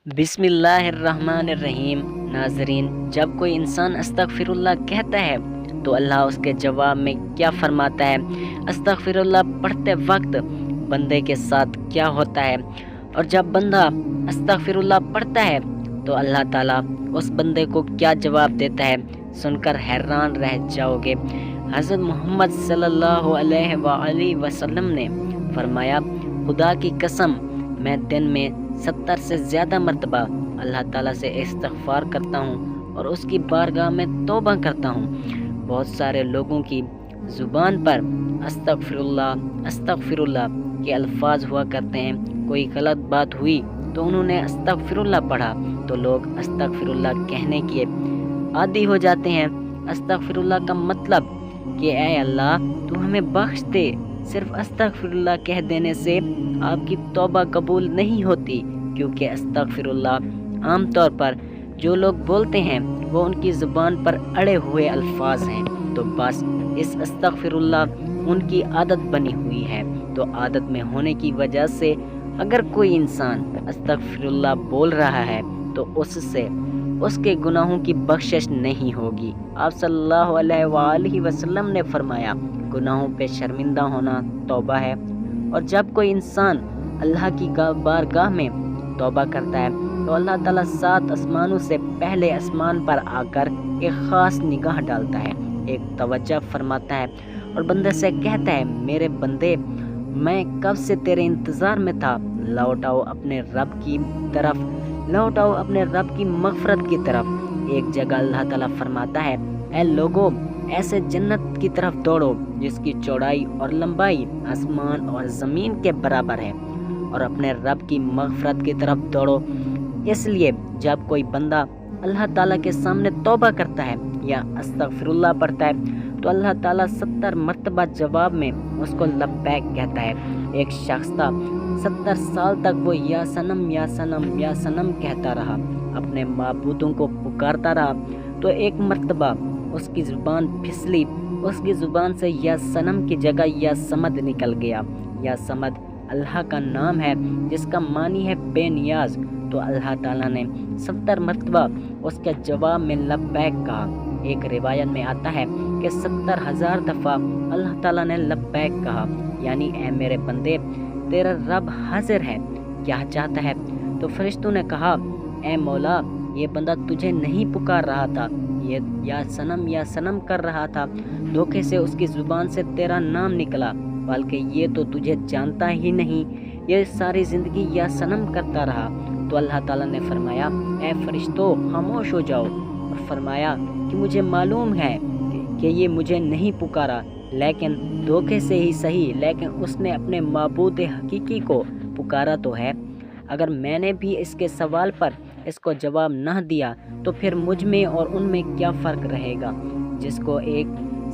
बिस्मिल्लाहिर्रहमानिर्रहीम। नाज़रीन, जब कोई इंसान अस्तगफिरुल्लाह कहता है तो अल्लाह उसके जवाब में क्या फरमाता है, अस्तगफिरुल्लाह पढ़ते वक्त बंदे के साथ क्या होता है, और जब बंदा अस्तगफिरुल्लाह पढ़ता है तो अल्लाह ताला उस बंदे को क्या जवाब देता है, सुनकर हैरान रह जाओगे। हज़रत मोहम्मद सल्लल्लाहु अलैहि वसल्लम ने फरमाया, खुदा की कसम, मैं दिन में 70 से ज़्यादा मर्तबा अल्लाह ताला से इस्तिग़फ़ार करता हूँ और उसकी बारगाह में तौबा करता हूँ। बहुत सारे लोगों की ज़ुबान पर अस्तगफिरुल्लाह अस्तगफिरुल्लाह के अल्फाज हुआ करते हैं। कोई गलत बात हुई तो उन्होंने अस्तगफिरुल्लाह पढ़ा तो लोग अस्तगफिरुल्लाह कहने के आदी हो जाते हैं। अस्तगफिरुल्लाह का मतलब कि ऐ अल्लाह, तू हमें बख्श दे। सिर्फ अस्तगफिरुल्लाह कह देने से आपकी तौबा कबूल नहीं होती, क्योंकि अस्तगफिरुल्लाह आम तौर पर जो लोग बोलते हैं वो उनकी ज़ुबान पर अड़े हुए अल्फाज हैं। तो बस इस अस्तगफिरुल्लाह उनकी आदत बनी हुई है। तो आदत में होने की वजह से अगर कोई इंसान अस्तगफिरुल्लाह बोल रहा है तो उससे उसके गुनाहों की बख्शिश नहीं होगी। आप सल्लल्लाहु अलैहि वसल्लम ने फरमाया, गुनाहों पे शर्मिंदा होना तौबा है। और जब कोई इंसान अल्लाह की बारगाह में तौबा करता है तो अल्लाह ताला 7 आसमानों से पहले आसमान पर आकर एक ख़ास निगाह डालता है, एक तवज्जो फरमाता है और बंदे से कहता है, मेरे बंदे, मैं कब से तेरे इंतज़ार में था, लौट आओ अपने रब की तरफ, लौट आओ अपने रब की मग़फ़रत की तरफ। एक जगह अल्लाह ताला फरमाता है, ऐ लोगों, ऐसे जन्नत की तरफ दौड़ो जिसकी चौड़ाई और लंबाई आसमान और ज़मीन के बराबर है, और अपने रब की मग़फ़रत की तरफ दौड़ो। इसलिए जब कोई बंदा अल्लाह ताला के सामने तौबा करता है या अस्तगफिरुल्लाह पढ़ता है तो अल्लाह ताला 70 मरतबा जवाब में उसको लब्बैक कहता है। एक शख्स था, 70 साल तक वो या सनम या सनम या सनम कहता रहा, अपने माबूदों को पुकारता रहा। तो एक मरतबा उसकी ज़ुबान फिसली, उसकी ज़ुबान से या सनम की जगह या समद निकल गया। या समद अल्लाह का नाम है जिसका मानी है बेनियाज। तो अल्लाह ताला ने 70 मरतबा उसके जवाब में लब्बैक कहा। एक रिवायत में आता है कि 70,000 दफ़ा अल्लाह ताला ने लब्बैक कहा, यानी ऐ मेरे बंदे, तेरा रब हाजिर है, क्या चाहता है? तो फरिश्तों ने कहा, ऐ मौला, ये बंदा तुझे नहीं पुकार रहा था, ये या सनम कर रहा था, धोखे से उसकी ज़ुबान से तेरा नाम निकला, बल्कि ये तो तुझे जानता ही नहीं, ये सारी ज़िंदगी या सनम करता रहा। तो अल्लाह ताला ने फरमाया, ऐ फरिश्तों, खामोश हो जाओ, और फरमाया कि मुझे मालूम है कि ये मुझे नहीं पुकारा, लेकिन धोखे से ही सही, लेकिन उसने अपने माबूद हकीकी को पुकारा तो है। अगर मैंने भी इसके सवाल पर इसको जवाब न दिया तो फिर मुझ में और उनमें क्या फ़र्क रहेगा। जिसको एक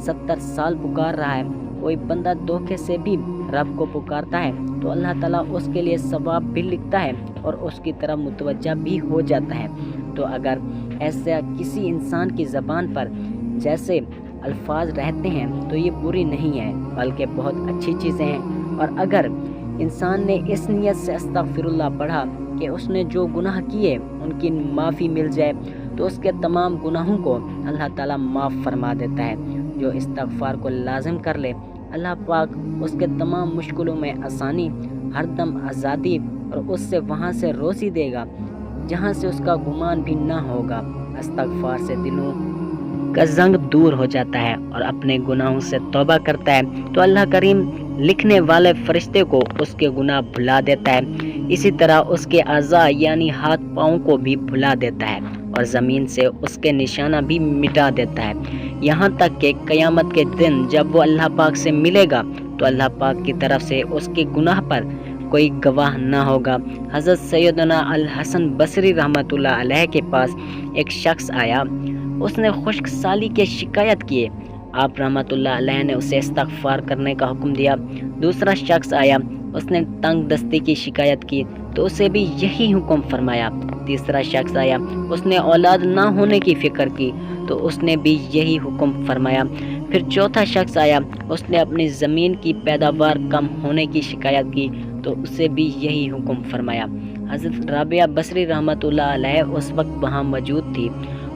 70 साल पुकार रहा है, कोई बंदा धोखे से भी रब को पुकारता है तो अल्लाह ताला उसके लिए सवाब भी लिखता है और उसकी तरफ मुतवज्जा भी हो जाता है। तो अगर ऐसा किसी इंसान की ज़बान पर जैसे अल्फाज रहते हैं तो ये बुरी नहीं है, बल्कि बहुत अच्छी चीज़ें हैं। और अगर इंसान ने इस नियत से अस्तगफिरुल्लाह पढ़ा कि उसने जो गुनाह किए उनकी माफ़ी मिल जाए तो उसके तमाम गुनाहों को अल्लाह ताला माफ़ फरमा देता है। जो इस्तग़फ़ार को लाज़िम कर ले, अल्लाह पाक उसके तमाम मुश्किलों में आसानी, हरदम आज़ादी और उससे वहाँ से रोज़ी देगा जहाँ से उसका गुमान भी ना होगा। इस्तग़फ़ार से दिलों का ज़ंग दूर हो जाता है और अपने गुनाहों से तौबा करता है तो अल्लाह करीम लिखने वाले फरिश्ते को उसके गुनाह भुला देता है। इसी तरह उसके अज़ा यानी हाथ पाँव को भी भुला देता है और ज़मीन से उसके निशाना भी मिटा देता है। यहाँ तक कि क़यामत के दिन जब वो अल्लाह पाक से मिलेगा तो अल्लाह पाक की तरफ से उसके गुनाह पर कोई गवाह ना होगा। हज़रत सैयदना अल हसन बसरी रहमतुल्लाह अलैह के पास एक शख्स आया, उसने खुश्क साली की शिकायत किए। आप रहमतुल्लाह अलैह ने उसे इस्तग़फ़ार करने का हुक्म दिया। दूसरा शख्स आया, उसने तंग दस्ती की शिकायत की तो उसे भी यही हुक्म फरमाया। तीसरा शख्स आया, उसने औलाद ना होने की फ़िक्र की तो उसने भी यही हुक्म फरमाया। फिर चौथा शख्स आया, उसने अपनी ज़मीन की पैदावार कम होने की शिकायत की तो उसे भी यही हुक्म फरमाया। حضرت رابعہ بصری رحمۃ اللہ علیہ اس وقت وہاں موجود تھی۔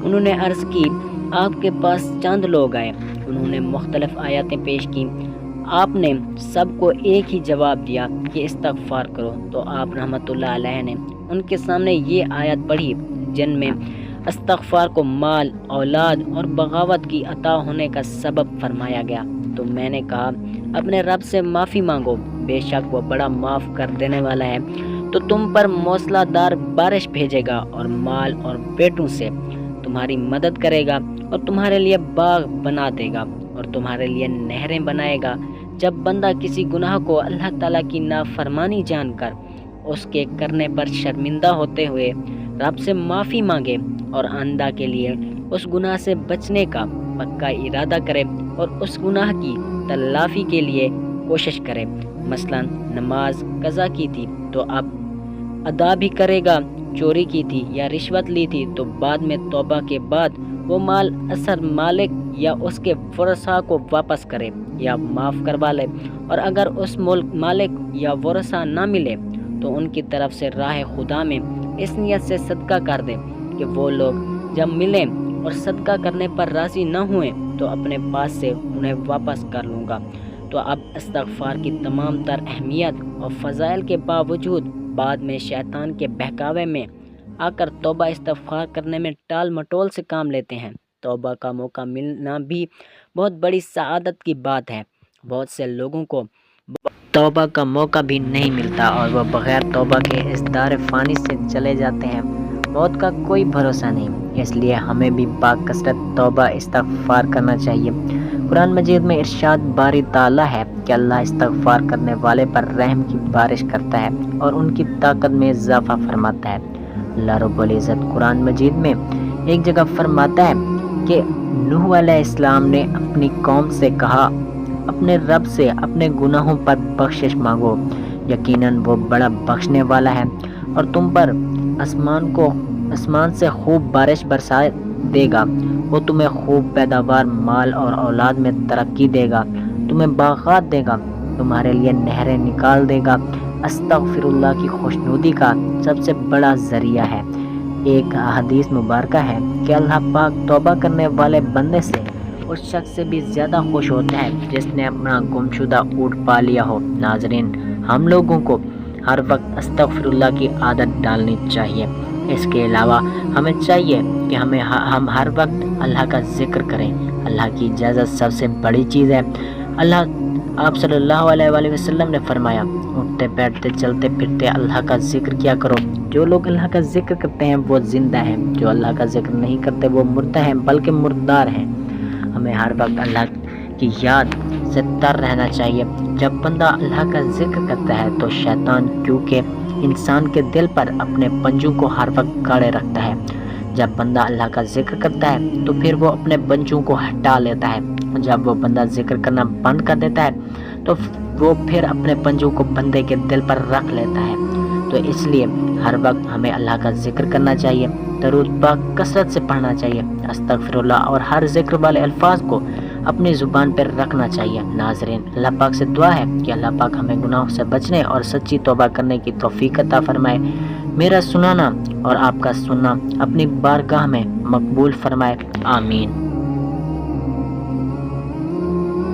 انہوں نے عرض کی، آپ کے پاس چند لوگ آئے، انہوں نے مختلف آیاتیں پیش کی، آپ نے سب کو ایک ہی جواب دیا کہ استغفار کرو، تو آپ رحمۃ اللہ علیہ نے ان کے سامنے یہ آیت پڑھی جن میں استغفار کو مال، اولاد اور بغاوت کی عطا ہونے کا سبب فرمایا گیا۔ تو میں نے کہا، اپنے رب سے معافی مانگو، بے شک وہ بڑا معاف کر دینے والا ہے۔ تو تم پر موسلا دار بارش بھیجے گا اور مال اور بیٹوں سے تمہاری مدد کرے گا، اور تمہارے لیے باغ بنا دے گا اور تمہارے لیے نہریں بنائے گا۔ جب بندہ کسی گناہ کو اللہ تعالیٰ کی نافرمانی جان کر اس کے کرنے پر شرمندہ ہوتے ہوئے رب سے معافی مانگے اور آئندہ کے لیے اس گناہ سے بچنے کا پکا ارادہ کرے اور اس گناہ کی تلافی کے لیے کوشش کرے، مثلا نماز قضا کی تھی تو اب ادا بھی کرے گا، چوری کی تھی یا رشوت لی تھی تو بعد میں توبہ کے بعد وہ مال اثر مالک یا اس کے ورثاء کو واپس کرے یا معاف کروا لے، اور اگر اس مالک یا ورثاء نہ ملے تو ان کی طرف سے راہ خدا میں اس نیت سے صدقہ کر دے کہ وہ لوگ جب ملیں اور صدقہ کرنے پر راضی نہ ہوئیں تو اپنے پاس سے انہیں واپس کر لوں گا۔ تو اب استغفار کی تمام تر اہمیت اور فضائل کے باوجود بعد میں شیطان کے بہکاوے میں آ کر توبہ استغفار کرنے میں ٹال مٹول سے کام لیتے ہیں۔ توبہ کا موقع ملنا بھی بہت بڑی سعادت کی بات ہے۔ بہت سے لوگوں کو توبہ کا موقع بھی نہیں ملتا اور وہ بغیر توبہ کے اس دار فانی سے چلے جاتے ہیں۔ موت کا کوئی بھروسہ نہیں، اس لیے ہمیں بھی باکثرت توبہ استغفار کرنا چاہیے۔ قرآن مجید میں ارشاد باری تعالیٰ ہے کہ اللہ استغفار کرنے والے پر رحم کی بارش کرتا ہے اور ان کی طاقت میں اضافہ فرماتا ہے۔ اللہ رب العزت قرآن مجید میں ایک جگہ فرماتا ہے کہ نوح علیہ السلام نے اپنی قوم سے کہا، اپنے رب سے اپنے گناہوں پر بخشش مانگو، یقیناً وہ بڑا بخشنے والا ہے، اور تم پر آسمان سے خوب بارش برسا دے گا، وہ تمہیں خوب پیداوار مال اور اولاد میں ترقی دے گا، تمہیں باغات دے گا، تمہارے لیے نہریں نکال دے گا۔ استغفر اللہ کی خوشنودی کا سب سے بڑا ذریعہ ہے۔ ایک حدیث مبارکہ ہے کہ اللہ پاک توبہ کرنے والے بندے سے اس شخص سے بھی زیادہ خوش ہوتا ہے جس نے اپنا گمشدہ اونٹ پا لیا ہو۔ ناظرین، ہم لوگوں کو ہر وقت استغفر اللہ کی عادت ڈالنی چاہیے۔ اس کے علاوہ ہمیں چاہیے کہ ہم ہر وقت اللہ کا ذکر کریں۔ اللہ کی اجازت سب سے بڑی چیز ہے۔ آپ صلی اللہ علیہ وآلہ وسلم نے فرمایا، اٹھتے بیٹھتے چلتے پھرتے اللہ کا ذکر کیا کرو۔ جو لوگ اللہ کا ذکر کرتے ہیں وہ زندہ ہیں، جو اللہ کا ذکر نہیں کرتے وہ مردہ ہیں، بلکہ مردار ہیں۔ ہمیں ہر وقت اللہ کی یاد سے تر رہنا چاہیے۔ جب بندہ اللہ کا ذکر کرتا ہے تو شیطان کیونکہ انسان کے دل پر اپنے پنجوں کو ہر وقت گاڑے رکھتا ہے، جب بندہ اللہ کا ذکر کرتا ہے تو پھر وہ اپنے پنجوں کو ہٹا لیتا ہے۔ جب وہ بندہ ذکر کرنا بند کر دیتا ہے تو وہ پھر اپنے پنجوں کو بندے کے دل پر رکھ لیتا ہے۔ تو اس لیے ہر وقت ہمیں اللہ کا ذکر کرنا چاہیے، درود پاک کثرت سے پڑھنا چاہیے، استغفر اللہ اور ہر ذکر والے الفاظ کو اپنی زبان پر رکھنا چاہیے۔ ناظرین، اللہ پاک سے دعا ہے کہ اللہ پاک ہمیں گناہوں سے بچنے اور سچی توبہ کرنے کی توفیق عطا فرمائے۔ میرا سنانا اور آپ کا سننا اپنی بارگاہ میں مقبول فرمائے، آمین۔